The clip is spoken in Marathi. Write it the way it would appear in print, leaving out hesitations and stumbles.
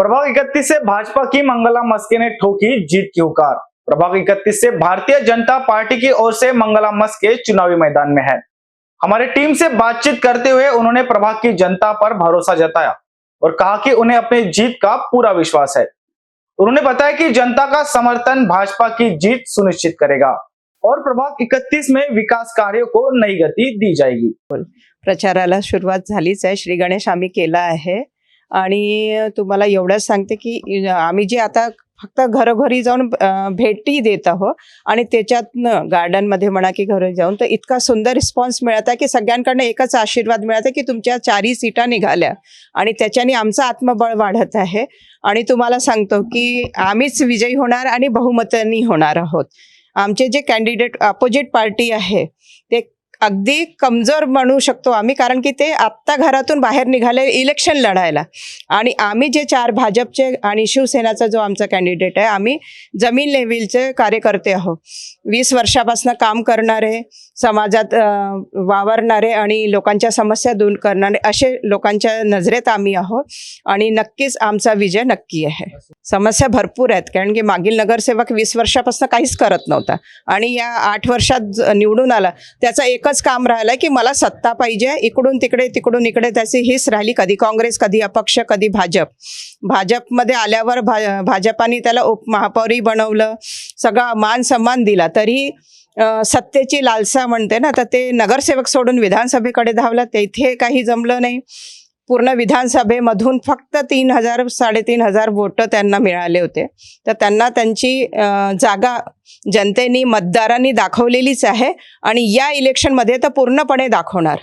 प्रभाग 31 से भाजपा की मंगला मस्के ने ठोकी जीत की हुकार। प्रभाग 31 से भारतीय जनता पार्टी की ओर से मंगला मस्के चुनावी मैदान में है। हमारी टीम से बातचीत करते हुए उन्होंने प्रभाग की जनता पर भरोसा जताया और कहा कि उन्हें अपनी जीत का पूरा विश्वास है। उन्होंने बताया कि जनता का समर्थन भाजपा की जीत सुनिश्चित करेगा और प्रभाग 31 में विकास कार्यों को नई गती दी जाएगी। प्रचाराला सुरुवात झालीच आहे। श्री गणेश आम्ही केला आहे आणि तुम्हाला एवढंच सांगते की आम्ही जे आता फक्त घरोघरी जाऊन भेटी देत आहोत आणि त्याच्यातनं गार्डनमध्ये म्हणा की घरी जाऊन तर इतका सुंदर रिस्पॉन्स मिळत आहे की सगळ्यांकडनं एकच आशीर्वाद मिळत आहे की तुमच्या 4 सीटा निघाल्या आणि त्याच्याने आमचं आत्मबळ वाढत आहे आणि तुम्हाला सांगतो की आम्हीच विजयी होणार आणि बहुमतांनी होणार आहोत। आमचे जे कॅन्डिडेट अपोजिट पार्टी आहे ते अगदी कमजोर म्हणू शकतो आम्ही, कारण की ते आत्ता घरातून बाहेर निघाले इलेक्शन लढायला आणि आम्ही जे 4 भाजपचे आणि शिवसेनाचा जो आमचा कॅन्डिडेट आहे आम्ही जमीन लेवलचे कार्यकर्ते आहोत। 20 वर्षापासून काम करणारे, समाजात वावरणारे आणि लोकांच्या समस्या दूर करणारे असे लोकांच्या नजरेत आम्ही आहोत आणि नक्कीच आमचा विजय नक्की आहे। समस्या भरपूर आहेत कारण की मागील नगरसेवक 20 वर्षापासून काहीच करत नव्हता आणि या 8 वर्षात निवडून आला त्याचा एकच काम राहिलं की मला सत्ता पाहिजे, इकडून तिकडे तिकडून इकडे त्याची हीच राहिली, कधी काँग्रेस कधी अपक्ष कधी भाजपमध्ये आल्यावर भाजपाने त्याला उपमहापौरी बनवलं, सगळा मान सन्मान दिला, तरी सत्तेची लालसा म्हणते ना तर ते नगरसेवक सोडून विधानसभेकडे धावला, तेथे काही जमलं नाही। पूर्ण विधानसभेमधून फक्त 3,000 3,500 वोट त्यांना मिळाले होते, तर त्यांना त्यांची जागा जनतेने मतदारांनी दाखवलेलीच आहे आणि या इलेक्शनमध्ये तर पूर्णपणे दाखवणार।